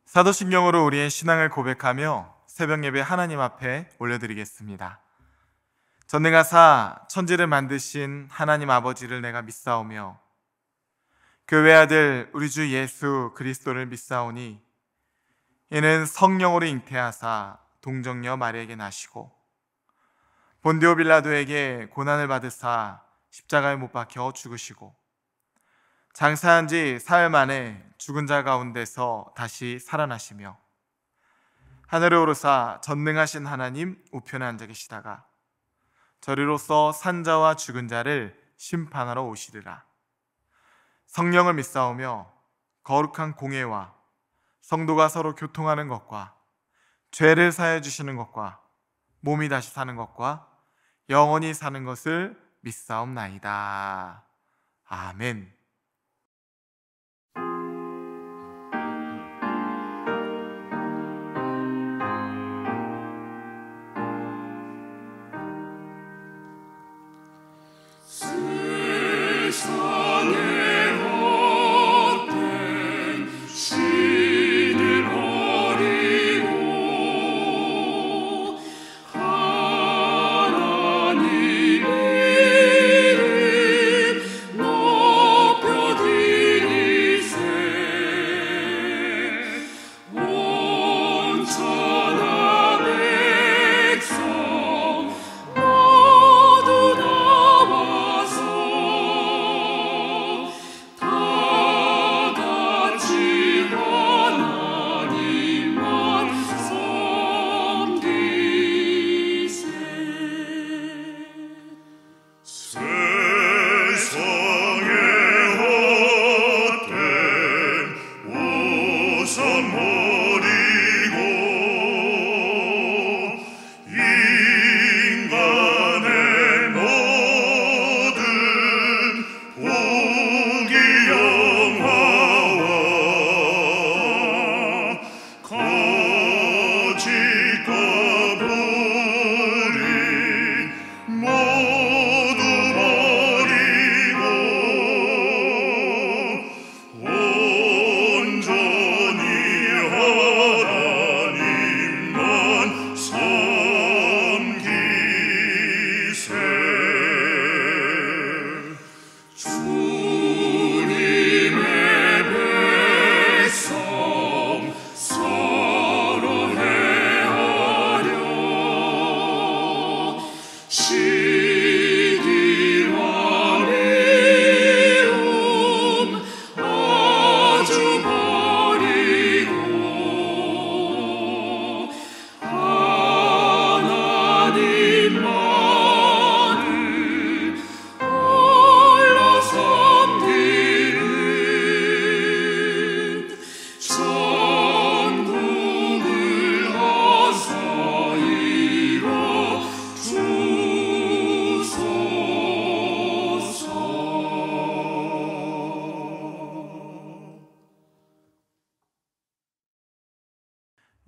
사도신경으로 우리의 신앙을 고백하며 새벽 예배 하나님 앞에 올려드리겠습니다. 전능하사 천지를 만드신 하나님 아버지를 내가 믿사오며 그 외아들 우리 주 예수 그리스도를 믿사오니 이는 성령으로 잉태하사 동정녀 마리아에게 나시고 본디오 빌라도에게 고난을 받으사 십자가에 못 박혀 죽으시고 장사한 지 사흘 만에 죽은 자 가운데서 다시 살아나시며 하늘에 오르사 전능하신 하나님 우편에 앉아 계시다가 저리로서 산자와 죽은 자를 심판하러 오시리라. 성령을 믿사오며 거룩한 공예와 성도가 서로 교통하는 것과 죄를 사해 주시는 것과 몸이 다시 사는 것과 영원히 사는 것을 믿사옵나이다. 아멘.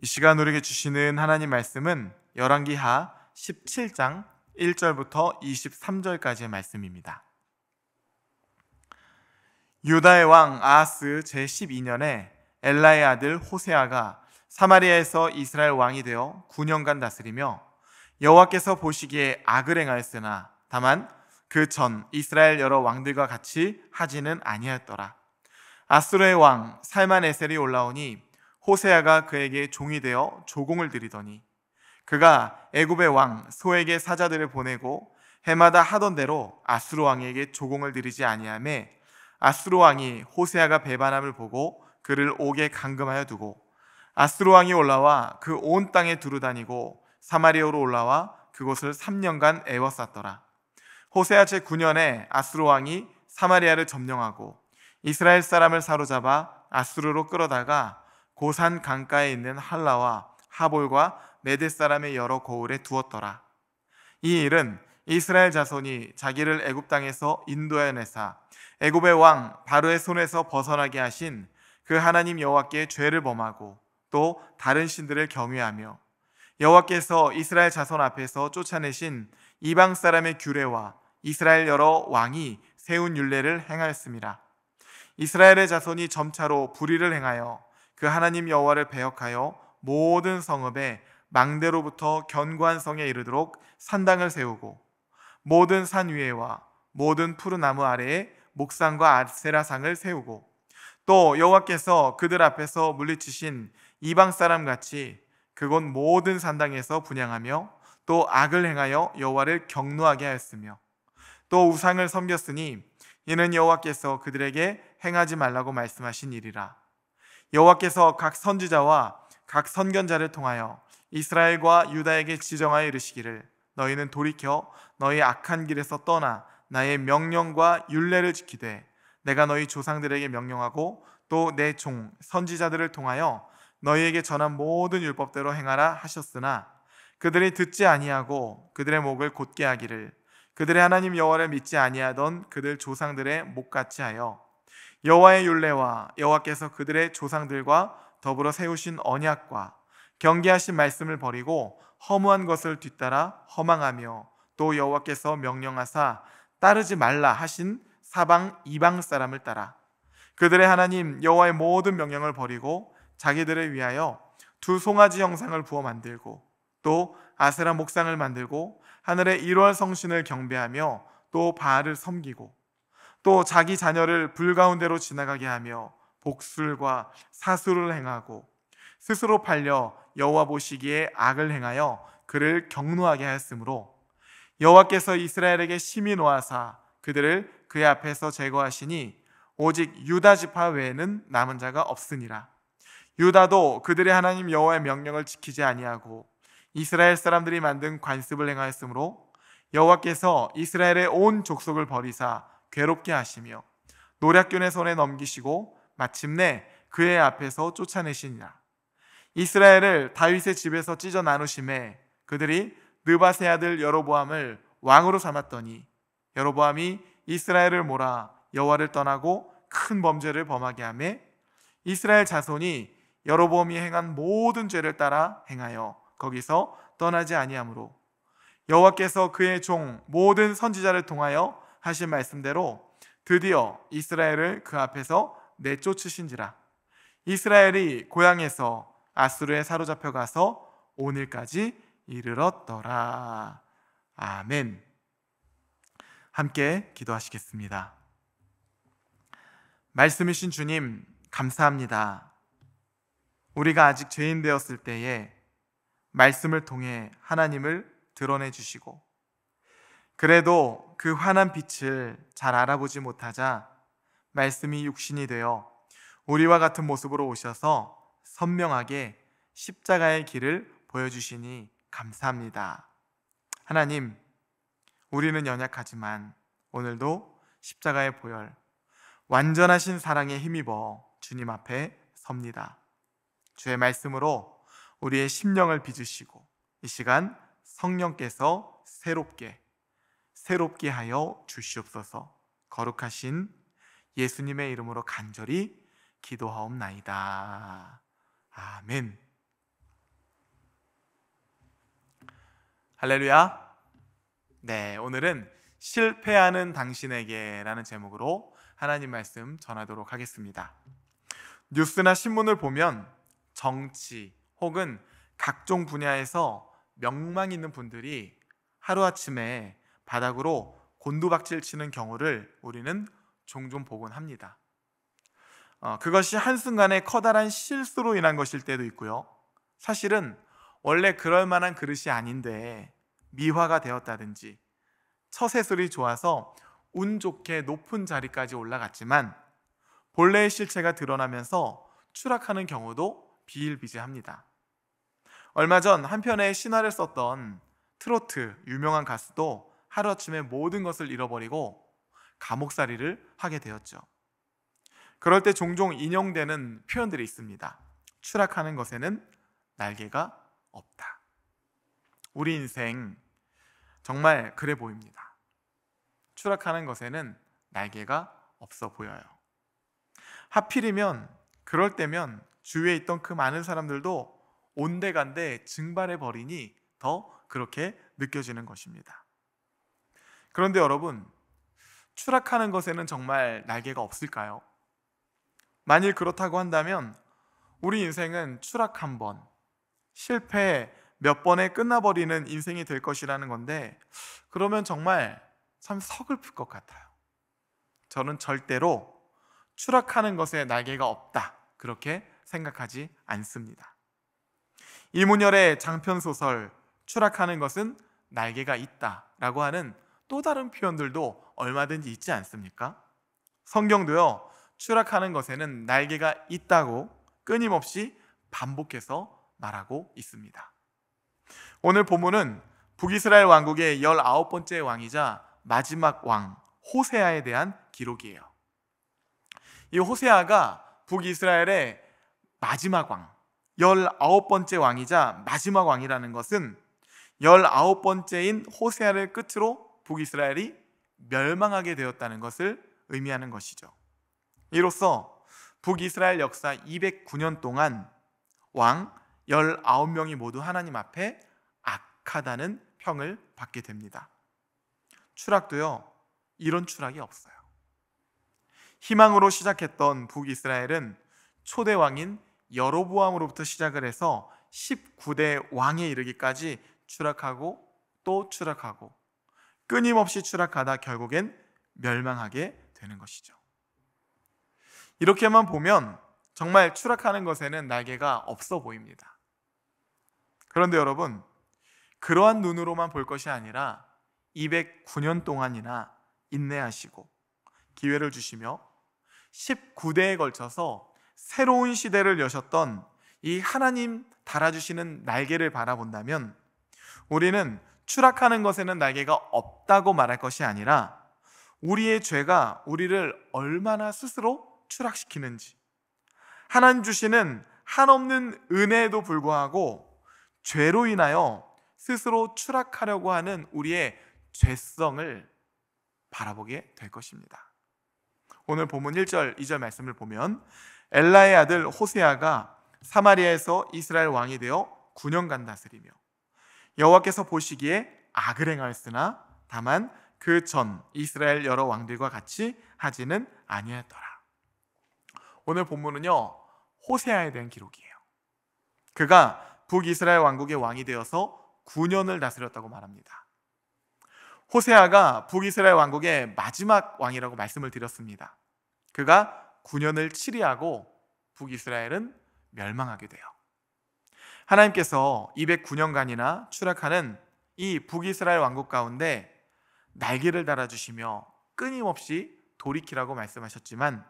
이 시간 우리에게 주시는 하나님 말씀은 열왕기하 17장 1절부터 23절까지의 말씀입니다. 유다의 왕 아하스 제12년에 엘라의 아들 호세아가 사마리아에서 이스라엘 왕이 되어 9년간 다스리며 여호와께서 보시기에 악을 행하였으나 다만 그 전 이스라엘 여러 왕들과 같이 하지는 아니하였더라. 아수르의 왕 살만에셀이 올라오니 호세아가 그에게 종이 되어 조공을 드리더니 그가 애굽의 왕 소에게 사자들을 보내고 해마다 하던 대로 아수르 왕에게 조공을 드리지 아니하매 아수르 왕이 호세아가 배반함을 보고 그를 옥에 감금하여 두고 아수르 왕이 올라와 그 온 땅에 두루다니고 사마리아로 올라와 그곳을 3년간 애워쌌더라. 호세아 제9년에 아수르 왕이 사마리아를 점령하고 이스라엘 사람을 사로잡아 아수르로 끌어다가 고산 강가에 있는 할라와 하볼과 메대 사람의 여러 고을에 두었더라. 이 일은 이스라엘 자손이 자기를 애굽 땅에서 인도해내사 애굽의 왕 바로의 손에서 벗어나게 하신 그 하나님 여호와께 죄를 범하고 또 다른 신들을 경외하며 여호와께서 이스라엘 자손 앞에서 쫓아내신 이방 사람의 규례와 이스라엘 여러 왕이 세운 율례를 행하였습니다. 이스라엘의 자손이 점차로 불의를 행하여 그 하나님 여호와를 배역하여 모든 성읍에 망대로부터 견고한 성에 이르도록 산당을 세우고 모든 산 위에와 모든 푸른 나무 아래에 목상과 아세라상을 세우고 또 여호와께서 그들 앞에서 물리치신 이방 사람 같이 그곳 모든 산당에서 분향하며 또 악을 행하여 여호와를 경노하게 하였으며 또 우상을 섬겼으니 이는 여호와께서 그들에게 행하지 말라고 말씀하신 일이라. 여호와께서 각 선지자와 각 선견자를 통하여 이스라엘과 유다에게 지정하여 이르시기를 너희는 돌이켜 너희 악한 길에서 떠나 나의 명령과 율례를 지키되 내가 너희 조상들에게 명령하고 또 내 종 선지자들을 통하여 너희에게 전한 모든 율법대로 행하라 하셨으나 그들이 듣지 아니하고 그들의 목을 곧게 하기를 그들의 하나님 여호와를 믿지 아니하던 그들 조상들의 목같이 하여 여호와의 율례와 여호와께서 그들의 조상들과 더불어 세우신 언약과 경계하신 말씀을 버리고 허무한 것을 뒤따라 허망하며 또 여호와께서 명령하사 따르지 말라 하신 사방 이방 사람을 따라 그들의 하나님 여호와의 모든 명령을 버리고 자기들을 위하여 두 송아지 형상을 부어 만들고 또 아세라 목상을 만들고 하늘의 1월 성신을 경배하며 또 바알을 섬기고 또 자기 자녀를 불 가운데로 지나가게 하며 복술과 사술을 행하고 스스로 팔려 여호와 보시기에 악을 행하여 그를 경노하게 하였으므로 여호와께서 이스라엘에게 심히 노하사 그들을 그의 앞에서 제거하시니 오직 유다 지파 외에는 남은 자가 없으니라. 유다도 그들의 하나님 여호와의 명령을 지키지 아니하고 이스라엘 사람들이 만든 관습을 행하였으므로 여호와께서 이스라엘의 온 족속을 버리사 괴롭게 하시며 노략견의 손에 넘기시고 마침내 그의 앞에서 쫓아내시니라. 이스라엘을 다윗의 집에서 찢어 나누심에 그들이 느밧의 아들 여로보암을 왕으로 삼았더니 여로보암이 이스라엘을 몰아 여호와를 떠나고 큰 범죄를 범하게 하며 이스라엘 자손이 여로보암이 행한 모든 죄를 따라 행하여 거기서 떠나지 아니하므로 여호와께서 그의 종 모든 선지자를 통하여 하신 말씀대로 드디어 이스라엘을 그 앞에서 내쫓으신지라. 이스라엘이 고향에서 아수르에 사로잡혀 가서 오늘까지 이르렀더라. 아멘. 함께 기도하시겠습니다. 말씀이신 주님 감사합니다. 우리가 아직 죄인 되었을 때에 말씀을 통해 하나님을 드러내 주시고 그래도 그 환한 빛을 잘 알아보지 못하자 말씀이 육신이 되어 우리와 같은 모습으로 오셔서 선명하게 십자가의 길을 보여주시니 감사합니다. 하나님, 우리는 연약하지만 오늘도 십자가의 보혈, 완전하신 사랑에 힘입어 주님 앞에 섭니다. 주의 말씀으로 우리의 심령을 빚으시고 이 시간 성령께서 새롭게 하여 주시옵소서. 거룩하신 예수님의 이름으로 간절히 기도하옵나이다. 아멘. 할렐루야. 네, 오늘은 실패하는 당신에게 라는 제목으로 하나님 말씀 전하도록 하겠습니다. 뉴스나 신문을 보면 정치 혹은 각종 분야에서 명망 있는 분들이 하루아침에 바닥으로 곤두박질 치는 경우를 우리는 종종 보곤 합니다. 그것이 한순간에 커다란 실수로 인한 것일 때도 있고요. 사실은 원래 그럴 만한 그릇이 아닌데 미화가 되었다든지 처세술이 좋아서 운 좋게 높은 자리까지 올라갔지만 본래의 실체가 드러나면서 추락하는 경우도 비일비재합니다. 얼마 전 한 편의 신화를 썼던 트로트 유명한 가수도 하루아침에 모든 것을 잃어버리고 감옥살이를 하게 되었죠. 그럴 때 종종 인용되는 표현들이 있습니다. 추락하는 것에는 날개가 없다. 우리 인생 정말 그래 보입니다. 추락하는 것에는 날개가 없어 보여요. 하필이면 그럴 때면 주위에 있던 그 많은 사람들도 온데간데 증발해 버리니 더 그렇게 느껴지는 것입니다. 그런데 여러분, 추락하는 것에는 정말 날개가 없을까요? 만일 그렇다고 한다면 우리 인생은 추락 한 번, 실패 몇 번에 끝나버리는 인생이 될 것이라는 건데, 그러면 정말 참 서글플 것 같아요. 저는 절대로 추락하는 것에 날개가 없다, 그렇게 생각하지 않습니다. 이문열의 장편소설 추락하는 것은 날개가 있다 라고 하는 또 다른 표현들도 얼마든지 있지 않습니까? 성경도요, 추락하는 것에는 날개가 있다고 끊임없이 반복해서 말하고 있습니다. 오늘 본문은 북이스라엘 왕국의 19번째 왕이자 마지막 왕 호세아에 대한 기록이에요. 이 호세아가 북이스라엘의 마지막 왕, 19번째 왕이자 마지막 왕이라는 것은 19번째인 호세아를 끝으로 북이스라엘이 멸망하게 되었다는 것을 의미하는 것이죠. 이로써 북이스라엘 역사 209년 동안 왕 19명이 모두 하나님 앞에 악하다는 평을 받게 됩니다. 추락도요, 이런 추락이 없어요. 희망으로 시작했던 북이스라엘은 초대 왕인 여로보암으로부터 시작을 해서 19대 왕에 이르기까지 추락하고 또 추락하고 끊임없이 추락하다 결국엔 멸망하게 되는 것이죠. 이렇게만 보면 정말 추락하는 것에는 날개가 없어 보입니다. 그런데 여러분, 그러한 눈으로만 볼 것이 아니라 209년 동안이나 인내하시고 기회를 주시며 19대에 걸쳐서 새로운 시대를 여셨던 이 하나님 달아주시는 날개를 바라본다면, 우리는 추락하는 것에는 날개가 없다고 말할 것이 아니라 우리의 죄가 우리를 얼마나 스스로 추락시키는지, 하나님 주시는 한없는 은혜에도 불구하고 죄로 인하여 스스로 추락하려고 하는 우리의 죄성을 바라보게 될 것입니다. 오늘 본문 1절, 2절 말씀을 보면 엘라의 아들 호세아가 사마리아에서 이스라엘 왕이 되어 9년간 다스리며 여호와께서 보시기에 악을 행하였으나 다만 그 전 이스라엘 여러 왕들과 같이 하지는 아니하였더라. 오늘 본문은요, 호세아에 대한 기록이에요. 그가 북이스라엘 왕국의 왕이 되어서 9년을 다스렸다고 말합니다. 호세아가 북이스라엘 왕국의 마지막 왕이라고 말씀을 드렸습니다. 그가 9년을 치리하고 북이스라엘은 멸망하게 돼요. 하나님께서 209년간이나 추락하는 이 북이스라엘 왕국 가운데 날개를 달아주시며 끊임없이 돌이키라고 말씀하셨지만,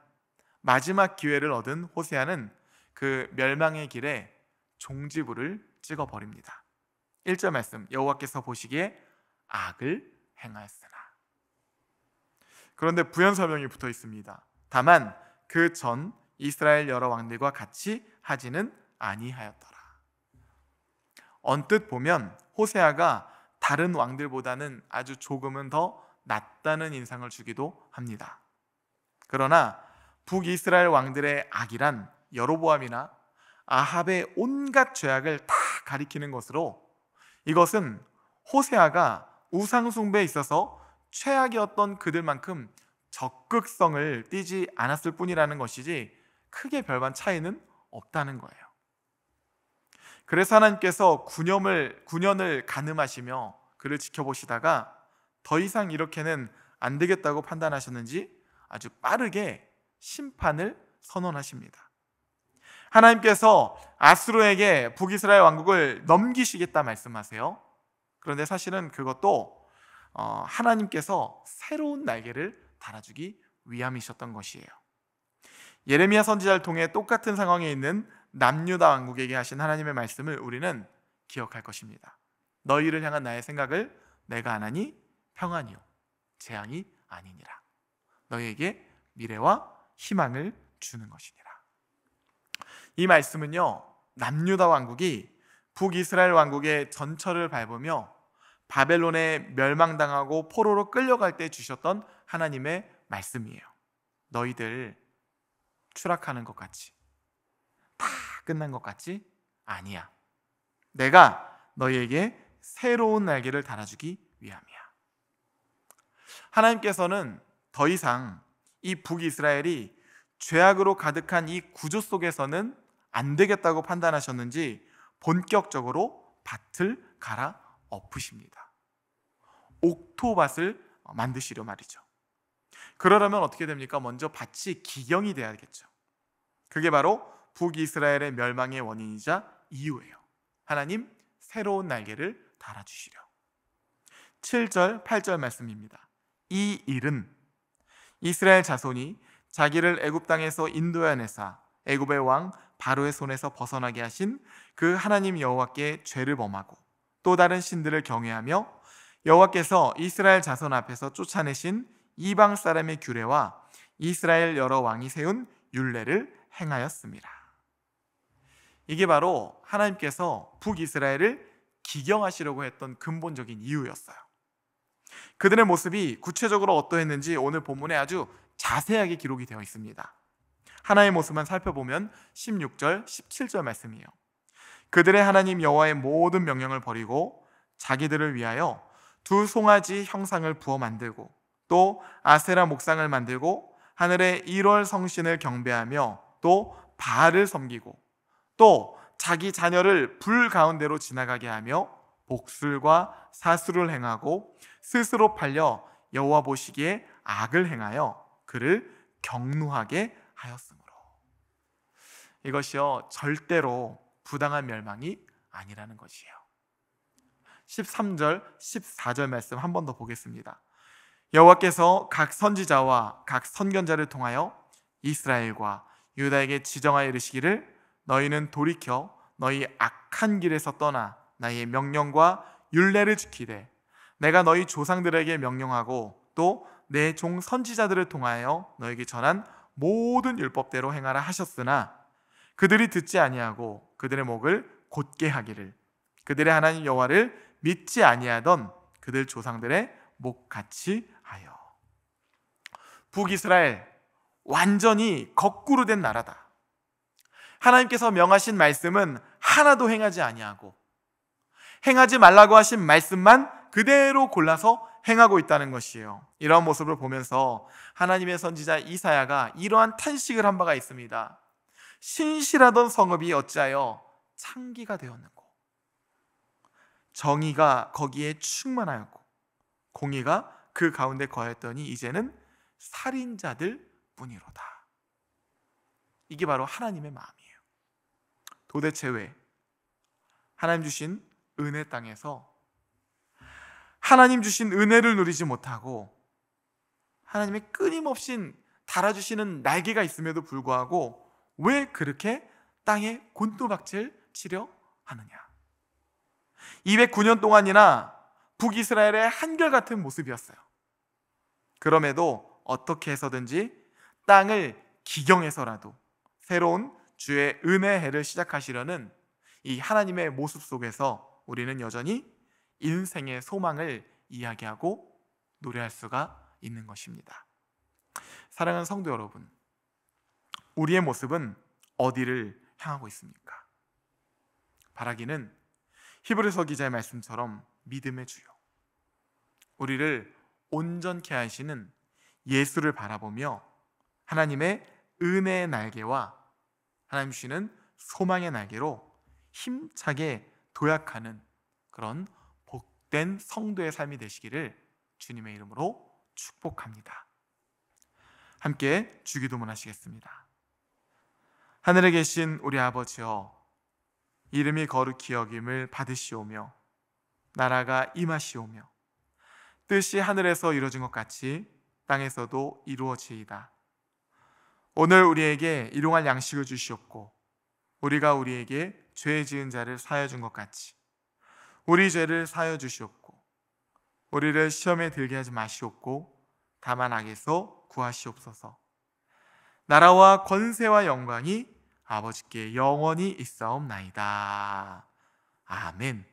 마지막 기회를 얻은 호세아는 그 멸망의 길에 종지부를 찍어버립니다. 1절 말씀, 여호와께서 보시기에 악을 행하였으나. 그런데 부연 설명이 붙어 있습니다. 다만 그 전 이스라엘 여러 왕들과 같이 하지는 아니하였더라. 언뜻 보면 호세아가 다른 왕들보다는 아주 조금은 더 낫다는 인상을 주기도 합니다. 그러나 북이스라엘 왕들의 악이란 여로보암이나 아합의 온갖 죄악을 다 가리키는 것으로, 이것은 호세아가 우상 숭배에 있어서 최악이었던 그들만큼 적극성을 띠지 않았을 뿐이라는 것이지 크게 별반 차이는 없다는 거예요. 그래서 하나님께서 9년을 간음하시며 그를 지켜보시다가 더 이상 이렇게는 안 되겠다고 판단하셨는지 아주 빠르게 심판을 선언하십니다. 하나님께서 아수르에게 북이스라엘 왕국을 넘기시겠다 말씀하세요. 그런데 사실은 그것도 하나님께서 새로운 날개를 달아주기 위함이셨던 것이에요. 예레미야 선지자를 통해 똑같은 상황에 있는 남유다 왕국에게 하신 하나님의 말씀을 우리는 기억할 것입니다. 너희를 향한 나의 생각을 내가 아나니 평안이요 재앙이 아니니라. 너희에게 미래와 희망을 주는 것이니라. 이 말씀은요, 남유다 왕국이 북이스라엘 왕국의 전철을 밟으며 바벨론에 멸망당하고 포로로 끌려갈 때 주셨던 하나님의 말씀이에요. 너희들 추락하는 것 같이, 다 끝난 것 같지? 아니야. 내가 너희에게 새로운 날개를 달아주기 위함이야. 하나님께서는 더 이상 이 북이스라엘이 죄악으로 가득한 이 구조 속에서는 안 되겠다고 판단하셨는지 본격적으로 밭을 갈아 엎으십니다. 옥토밭을 만드시려 말이죠. 그러려면 어떻게 됩니까? 먼저 밭이 기경이 돼야겠죠. 그게 바로 북이스라엘의 멸망의 원인이자 이유예요. 하나님 새로운 날개를 달아주시려. 7절, 8절 말씀입니다. 이 일은 이스라엘 자손이 자기를 애굽 땅에서 인도해내사 애굽의 왕 바로의 손에서 벗어나게 하신 그 하나님 여호와께 죄를 범하고 또 다른 신들을 경외하며 여호와께서 이스라엘 자손 앞에서 쫓아내신 이방 사람의 규례와 이스라엘 여러 왕이 세운 율례를 행하였습니다. 이게 바로 하나님께서 북이스라엘을 기경하시려고 했던 근본적인 이유였어요. 그들의 모습이 구체적으로 어떠했는지 오늘 본문에 아주 자세하게 기록이 되어 있습니다. 하나의 모습만 살펴보면 16절, 17절 말씀이에요. 그들의 하나님 여호와의 모든 명령을 버리고 자기들을 위하여 두 송아지 형상을 부어 만들고 또 아세라 목상을 만들고 하늘의 1월 성신을 경배하며 또 바알을 섬기고 또 자기 자녀를 불 가운데로 지나가게 하며 복술과 사술을 행하고 스스로 팔려 여호와 보시기에 악을 행하여 그를 경노하게 하였으므로. 이것이요 절대로 부당한 멸망이 아니라는 것이에요. 13절, 14절 말씀 한 번 더 보겠습니다. 여호와께서 각 선지자와 각 선견자를 통하여 이스라엘과 유다에게 지정하여 이르시기를 너희는 돌이켜 너희 악한 길에서 떠나 나의 명령과 율례를 지키되 내가 너희 조상들에게 명령하고 또 내 종 선지자들을 통하여 너에게 전한 모든 율법대로 행하라 하셨으나 그들이 듣지 아니하고 그들의 목을 곧게 하기를 그들의 하나님 여호와를 믿지 아니하던 그들 조상들의 목같이 하여. 북이스라엘 완전히 거꾸로 된 나라다. 하나님께서 명하신 말씀은 하나도 행하지 아니하고 행하지 말라고 하신 말씀만 그대로 골라서 행하고 있다는 것이에요. 이러한 모습을 보면서 하나님의 선지자 이사야가 이러한 탄식을 한 바가 있습니다. 신실하던 성읍이 어찌하여 창기가 되었는고 정의가 거기에 충만하였고 공의가 그 가운데 거했더니 이제는 살인자들 뿐이로다. 이게 바로 하나님의 마음이에요. 도대체 왜 하나님 주신 은혜 땅에서 하나님 주신 은혜를 누리지 못하고 하나님의 끊임없이 달아주시는 날개가 있음에도 불구하고 왜 그렇게 땅에 곤두박질 치려 하느냐? 209년 동안이나 북이스라엘의 한결같은 모습이었어요. 그럼에도 어떻게 해서든지 땅을 기경해서라도 새로운 주의 은혜 해를 시작하시려는 이 하나님의 모습 속에서 우리는 여전히 인생의 소망을 이야기하고 노래할 수가 있는 것입니다. 사랑하는 성도 여러분, 우리의 모습은 어디를 향하고 있습니까? 바라기는 히브리서 기자의 말씀처럼 믿음의 주요 우리를 온전케 하시는 예수를 바라보며 하나님의 은혜의 날개와 하나님 주시는 소망의 날개로 힘차게 도약하는 그런 복된 성도의 삶이 되시기를 주님의 이름으로 축복합니다. 함께 주기도문 하시겠습니다. 하늘에 계신 우리 아버지여, 이름이 거룩히 여김을 받으시오며 나라가 임하시오며 뜻이 하늘에서 이루어진 것 같이 땅에서도 이루어지이다. 오늘 우리에게 일용할 양식을 주시옵고 우리가 우리에게 죄 지은 자를 사하여 준 것 같이 우리 죄를 사하여 주시옵고 우리를 시험에 들게 하지 마시옵고 다만 악에서 구하시옵소서. 나라와 권세와 영광이 아버지께 영원히 있사옵나이다. 아멘.